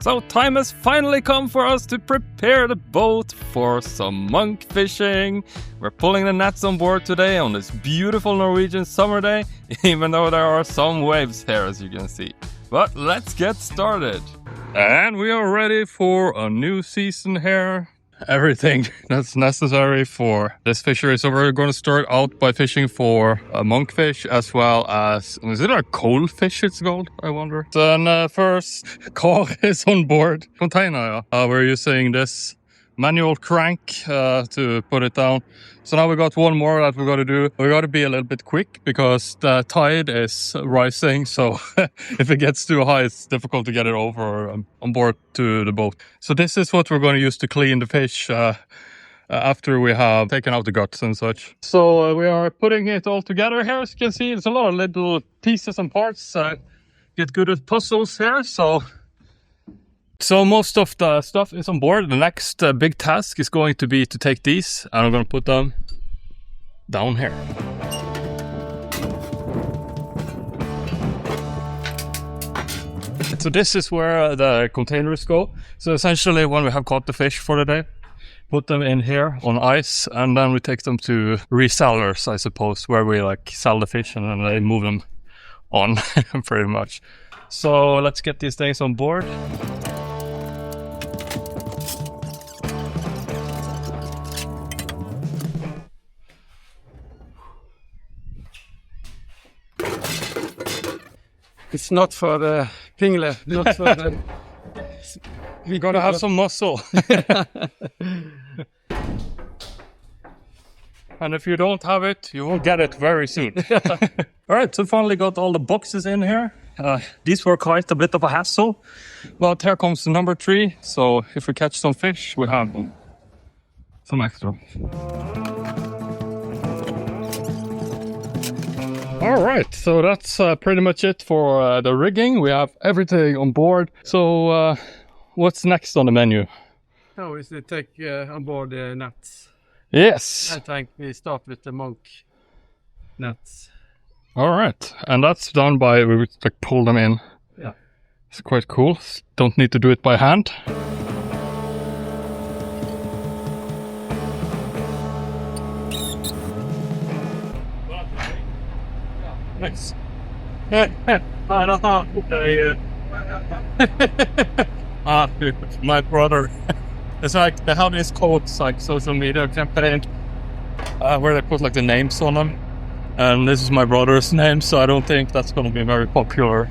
So time has finally come for us to prepare the boat for some monk fishing. We're pulling the nets on board today on this beautiful Norwegian summer day, even though there are some waves here as you can see. But let's get started. And we are ready for a new season here. Everything that's necessary for this fishery. So we're going to start out by fishing for monkfish as well as, is it a cold fish it's called? I wonder. Then first, Kåre is on board. Container, we're using this manual crank to put it down. So now we got one more that we got to do. We got to be a little bit quick because the tide is rising. So if it gets too high, it's difficult to get it over on board to the boat. So this is what we're going to use to clean the fish after we have taken out the guts and such. So we are putting it all together here. As you can see, it's a lot of little pieces and parts. Get good at puzzles here. So most of the stuff is on board. The next big task is going to be to take these and I'm going to put them down here. So this is where the containers go. So essentially when we have caught the fish for the day, put them in here on ice and then we take them to resellers, I suppose, where we like sell the fish and then they move them on pretty much. So let's get these things on board. It's not for the pingle, not for the... We gotta have some muscle. And if you don't have it, you will get it very soon. Alright, so finally got all the boxes in here. These were quite a bit of a hassle. But here comes the number 3. So if we catch some fish, we have some extra. Alright, so that's pretty much it for the rigging. We have everything on board. So what's next on the menu? Now is to take on board the nets. Yes. I think we start with the monk nets. Alright, and that's done by, we would like pull them in. Yeah. It's quite cool. Don't need to do it by hand. Nice. My brother. It's like they have these codes like social media campaign where they put like the names on them. And this is my brother's name, so I don't think that's going to be very popular.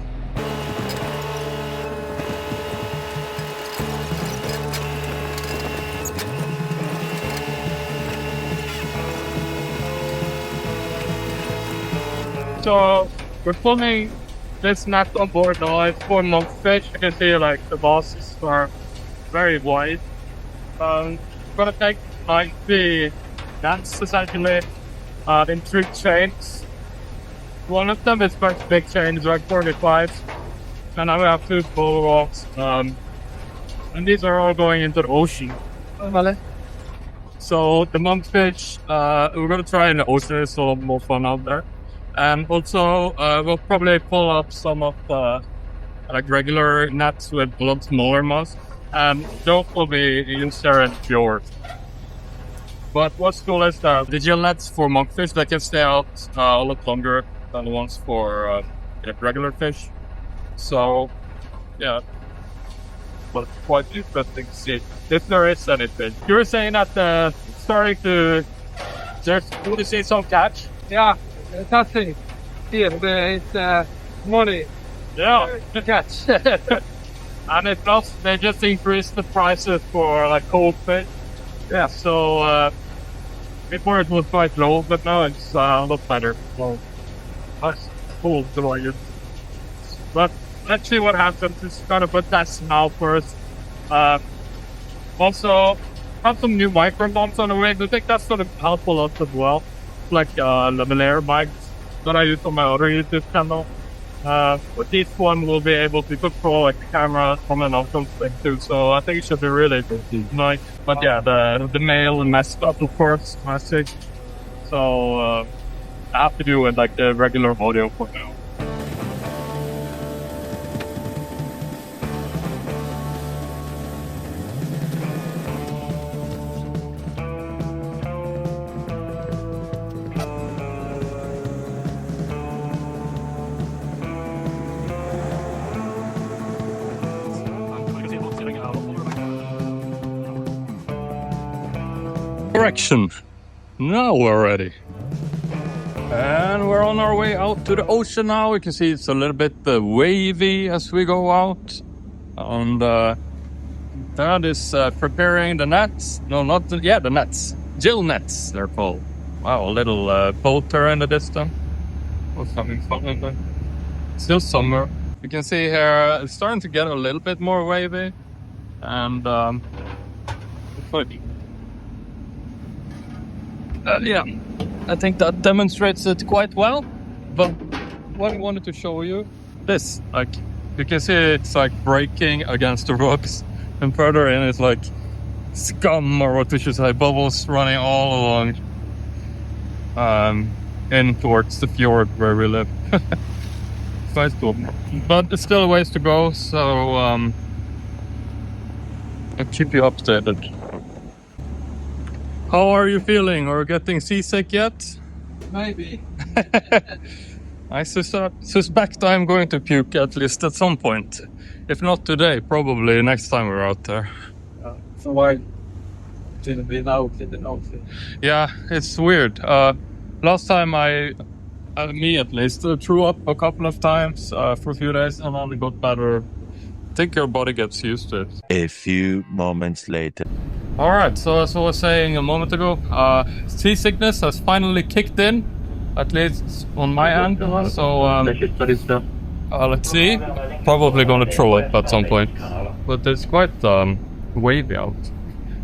So we're pulling this net on board now. It's for monkfish. You can see like the bosses are very wide. We're gonna take like the nets essentially in 3 chains. One of them is quite big chain, it's like 45. And now we have 2 bull rocks. And these are all going into the ocean. So the monkfish, we're gonna try in the ocean. It's a lot more fun out there. And also, we'll probably pull up some of the like regular nets with a lot smaller moss. And those will be used there in fjords. But what's cool is that the Gill nets for monkfish, they can stay out a lot longer than the ones for regular fish. So, yeah. But quite interesting to see if there is anything. You were saying that starting to, there's going to see some catch? Yeah. Nothing. Here, it's money. Yeah. Catch. And it's not, they just increased the prices for like cold fish. Yeah. So before it was quite low, but now it's a lot better. Well, that's cool to like it. But let's see what happens. It's kind of a test now first. Also, have some new microphones on the way. I think that's going to help a lot as well. Like lavalier mics that I use on my other YouTube channel. But this one will be able to control like the camera from an outcome thing too. So I think it should be really nice. But yeah, the male messed up of course, message. So I have to do with like the regular audio for now. Correction. Now we're ready. And we're on our way out to the ocean now. You can see it's a little bit wavy as we go out. And Dad is preparing the nets. No, not the, yeah, the nets. Gill nets, they're called. Wow, a little boat there in the distance. What's having fun with it? Still summer. You can see here it's starting to get a little bit more wavy. And yeah, I think that demonstrates it quite well. But what I wanted to show you, this, like, you can see it's like breaking against the rocks, and further in it's like scum, or what we should say, bubbles running all along in towards the fjord where we live. It's nice cool. But there's still a ways to go, so I'll keep you updated. How are you feeling? Or getting seasick yet? Maybe. I suspect I'm going to puke at least at some point. If not today, probably next time we're out there. So why didn't we out in the outfit? Yeah, it's weird. Last time me at least, threw up a couple of times for a few days, and then it got better. I think your body gets used to it. A few moments later. Alright, so as I was saying a moment ago, seasickness has finally kicked in, at least on my end. So let's see. Probably gonna throw up at some point. But it's quite wavy out.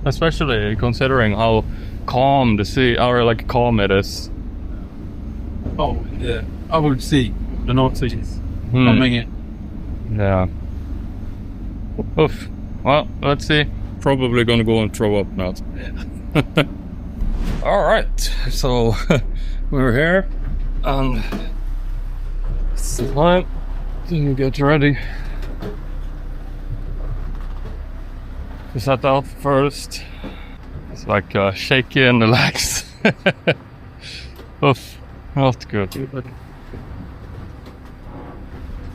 Especially considering how calm the sea, or like calm it is. Oh, yeah. I would see the North Sea coming in. Yeah. Oof. Well, let's see. Probably gonna go and throw up now. Yeah. Alright, so we're here and it's time to get ready to set out first. It's like shaky and relax. Oof, not good.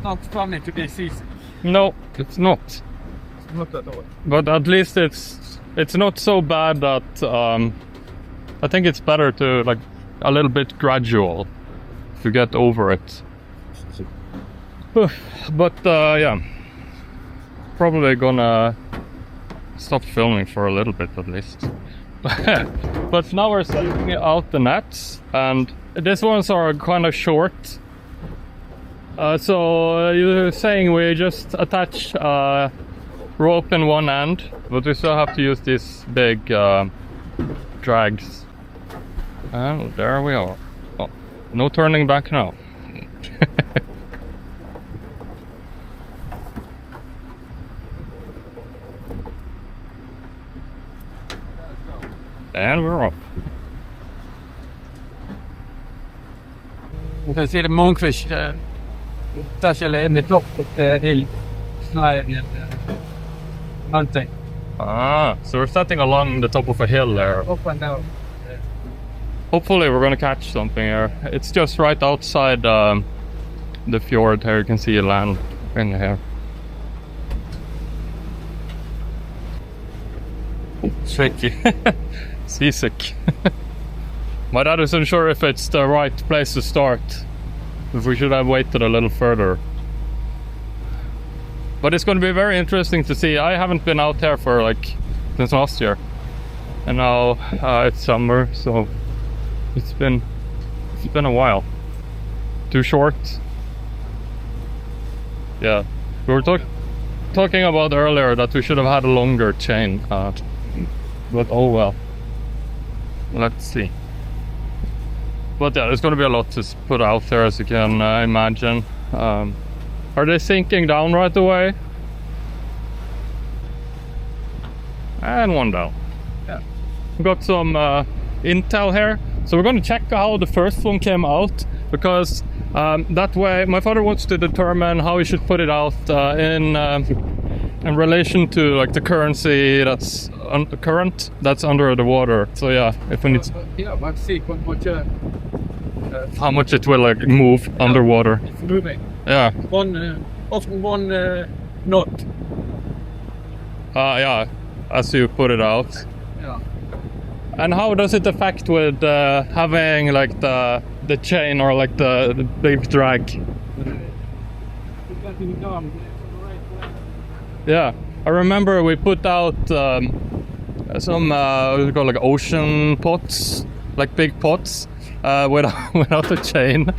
Not funny to be seasick. No, it's not. Not at all. But at least it's not so bad that I think it's better to like a little bit gradual to get over it. But yeah, probably gonna stop filming for a little bit at least. But now we're setting out the nets, and these ones are kind of short. So you're saying we just attach rope in one end, but we still have to use these big drags. And there we are. Oh, no turning back now. And we're up. You can see the Monkfish actually in the top of the hill. Mountain. Ah, so we're setting along the top of a hill there. Up and down. Yeah. Hopefully we're gonna catch something here. It's just right outside the fjord here. You can see land in here. Shaky. Seasick. My dad isn't sure if it's the right place to start. If we should have waited a little further. But it's going to be very interesting to see. I haven't been out here for like since last year, and now it's summer, so it's been a while. Too short. Yeah, we were talking about earlier that we should have had a longer chain, but oh well. Let's see. But yeah, there's going to be a lot to put out there, as you can imagine. Are they sinking down right away? And one down. Yeah. We got some intel here. So we're going to check how the first one came out, because that way my father wants to determine how he should put it out in relation to like the currency that's current that's under the water. So yeah, if we need yeah, let's see how much it will like move underwater. It's moving. Yeah. Often one knot. Yeah, as you put it out. Yeah. And how does it affect with having like the chain or like the big drag? Yeah, I remember we put out some what do you call, like ocean pots, like big pots, without a chain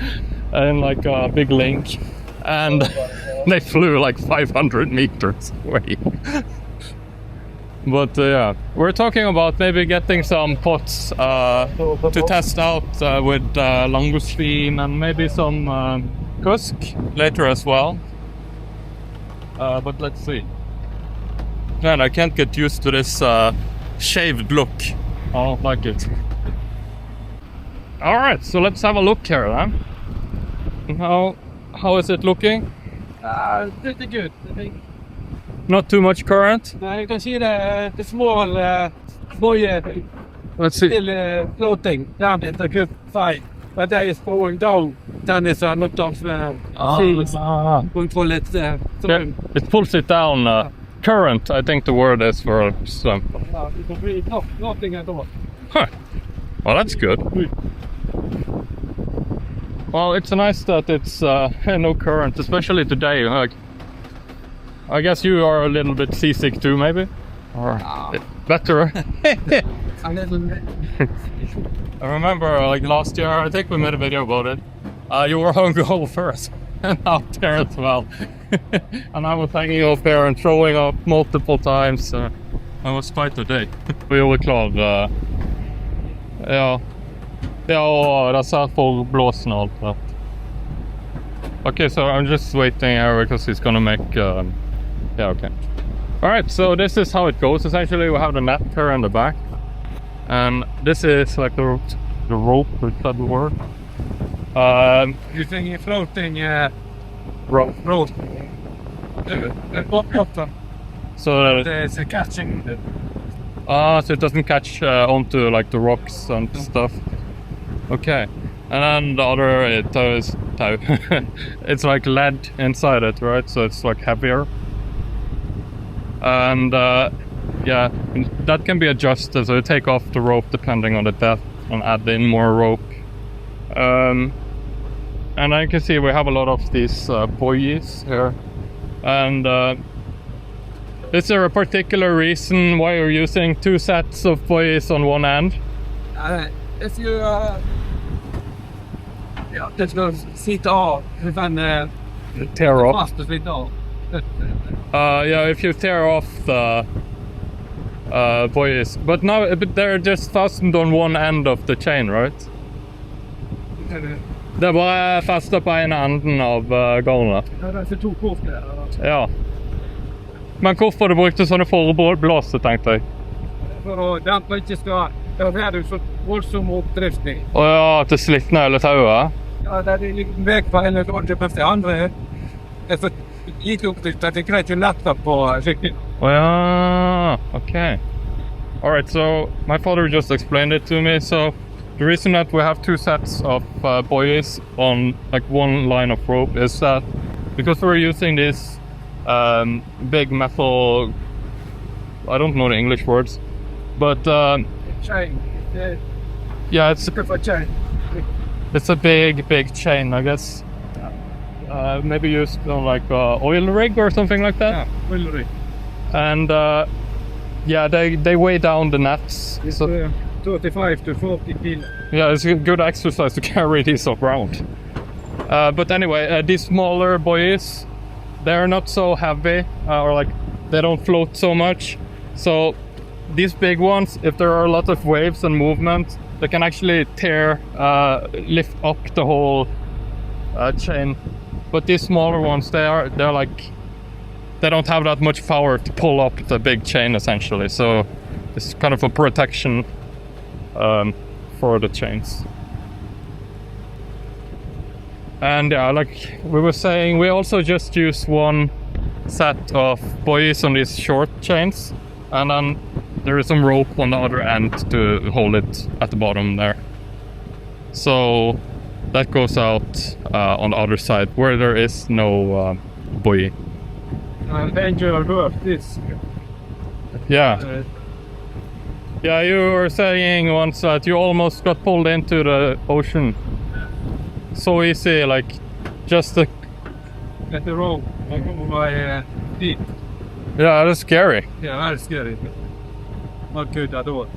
and like a big link, and they flew like 500 meters away. But yeah, we're talking about maybe getting some pots to test out with langoustine and maybe some kusk later as well. But let's see. Man, I can't get used to this shaved look. I don't like it. Alright, so let's have a look here then. How is it looking? Pretty good, I think. Not too much current? You can see the small buoy Let's see. still floating down in the good side. But that is going down. Then there's a lot of seas. We call it Yeah, it pulls it down. Current, I think the word is for some. Nothing at all. Huh. Well, that's good. Well, it's nice that it's no current, especially today. Like, I guess you are a little bit seasick too, maybe, or better. A little bit. I remember, like last year, I think we made a video about it. You were on goal first, and out there as well. And I was hanging up there and throwing up multiple times. I was quite a day. Vi gjorde klar. Ja, det satt på blåsen och allt. Okay, so I'm just waiting here because he's gonna make. Yeah, okay. All right, so this is how it goes. Essentially, we have the net here in the back, and this is like the rope. Is that the word? You think you're floating Rope. road? Bottom. So that There's a catching. so it doesn't catch onto like the rocks and stuff. Okay, and then the other tow is tow. It's like lead inside it, right? So it's like heavier. And yeah, that can be adjusted. So you take off the rope depending on the depth and add in more rope. And I can see we have a lot of these buoys here. And is there a particular reason why you're using two sets of buoys on one end? If you just go sit off and Tear off? fast to sit off. Yeah, if you tear off the buoys. But now they're just fastened on one end of the chain, right? Det er bare festet på en enden av garnet. Ja, det er to kort der. Ja. Men hvorfor du brukte sånne forblåste, tenkte jeg? For å dempe ikke skal... Det er jo så voldsom oppdrifting. Å ja, at det slitner hele tauet? Ja, det er litt vek på en eller annen, mens det andre er så lite oppdrift at det er greit å lette på skikkelig. Oh yeah, okay. All right, so my father just explained it to me. So the reason that we have two sets of buoys on like one line of rope is that because we're using this big metal, I don't know the English words, but Chain. yeah, it's For chain. it's a big chain, I guess. Maybe used on like oil rig or something like that. Ja, oil rig. And yeah, they weigh down the nets. It's So 35 to 40 kilo. yeah, it's a good exercise to carry these around. But anyway, these smaller buoys, they're not so heavy, or like they don't float so much. So these big ones, if there are a lot of waves and movement, they can actually lift up the whole chain. But these smaller ones, they're like, they don't have that much power to pull up the big chain essentially. So it's kind of a protection for the chains. And yeah, like we were saying, we also just use one set of buoys on these short chains, and then there is some rope on the other end to hold it at the bottom there. So that goes out on the other side where there is no buoy. Danger of work, this. Yeah. Yeah, you were saying once that you almost got pulled into the ocean. So easy, like just the... At the rope, like over my feet. Yeah, that's scary. Yeah, that's scary. Not good at all.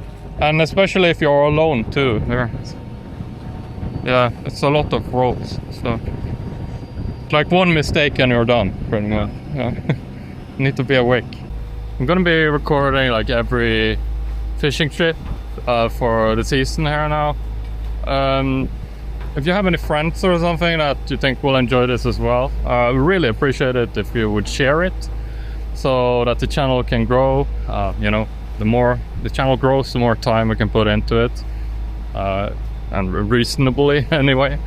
And especially if you're alone too. Yeah, it's a lot of ropes. So like one mistake and you're done, pretty much. Yeah. You need to be awake. I'm gonna be recording like every fishing trip for the season here now. If you have any friends or something that you think will enjoy this as well, I would really appreciate it if you would share it so that the channel can grow. You know, the more the channel grows, the more time we can put into it, and reasonably anyway.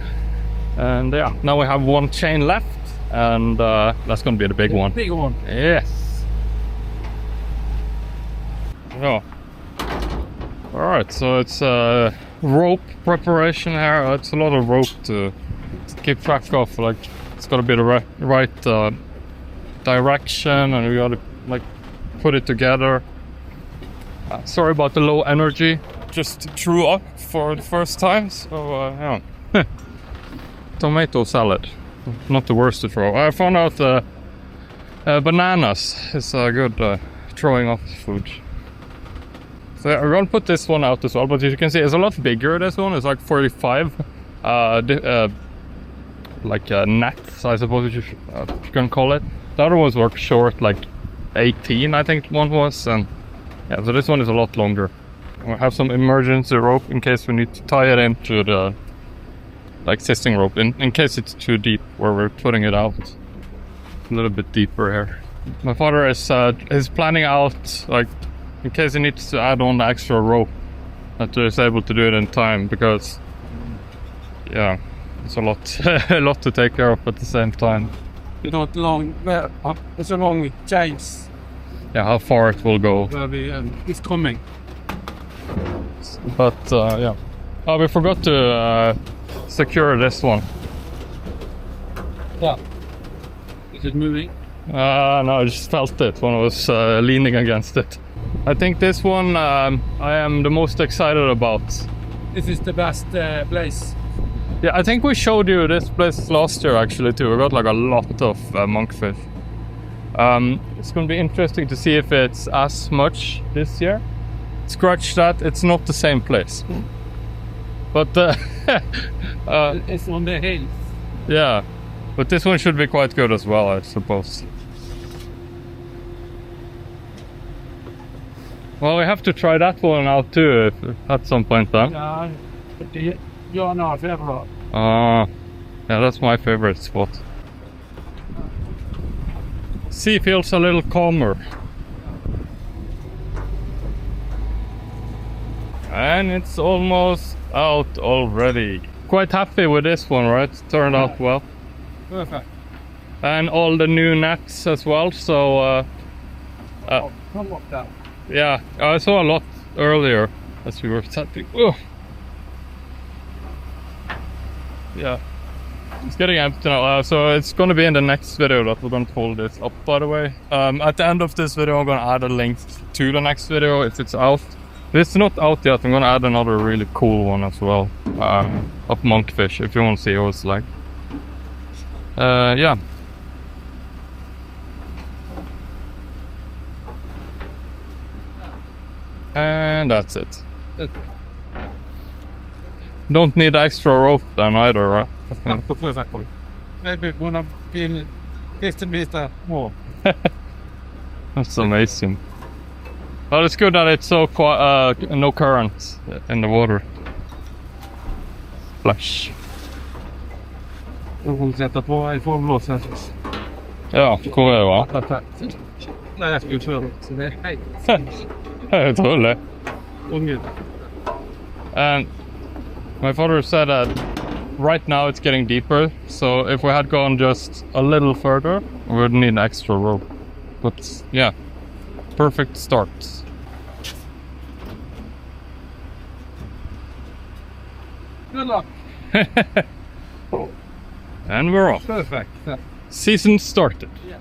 And yeah, now we have one chain left, and that's gonna be the big one. Big one. Yes. Yeah. All right, so it's rope preparation here. It's a lot of rope to keep track of. Like, it's got to be the right direction, and we got to like put it together. Sorry about the low energy. Just threw up for the first time, so yeah. Tomato salad, not the worst to throw. I found out bananas is a good throwing off food. So I'm gonna put this one out as well, but as you can see, it's a lot bigger. This one is like 45 like nets, I suppose you can call it. The other ones were short, like 18 I think one was, and yeah, so this one is a lot longer. We have some emergency rope in case we need to tie it into the like existing rope in case it's too deep where we're putting it out. A little bit deeper here. My father is planning out, like, in case he needs to add on the extra rope, that he's able to do it in time, because yeah, it's a lot a lot to take care of at the same time. It's not long. It's a long chains. Yeah, how far it will go. It's coming. But yeah. Oh, we forgot to secure this one. Yeah. Is it moving? No, I just felt it when I was leaning against it. I think this one I am the most excited about. This is the best place. Yeah, I think we showed you this place last year actually too. We got like a lot of monkfish. It's going to be interesting to see if it's as much this year. Scratch that, it's not the same place. But it's on the hills. Yeah, but this one should be quite good as well, I suppose. Well, we have to try that one out too at some point then. Yeah, you're not favorite. Yeah, that's my favorite spot. Sea feels a little calmer. And it's almost out already. Quite happy with this one, right? Turned out well. Perfect. And all the new nets as well, so Come up down. yeah, I saw a lot earlier as we were setting. Oh. Yeah, it's getting empty now, so it's gonna be in the next video that we're gonna pull this up, by the way. At the end of this video I'm gonna add a link to the next video if it's out. If it's not out yet, I'm gonna add another really cool one as well, of Monkfish, if you want to see what it's like. Yeah. And that's it. Don't need extra rope then either, right? Exactly. Maybe one of being 15 meters more. That's amazing. Well, it's good that it's so no current in the water. Flash. Jag kommer sätta på i formlåset. Ja, kommer det va? Nej, jag skulle tro så det är hej. Jag tror det. Ungen. And my father said that right now it's getting deeper, so if we had gone just a little further, we would need extra rope. But yeah, perfect start. Good luck. And we're off. Perfect. Season started. Yes.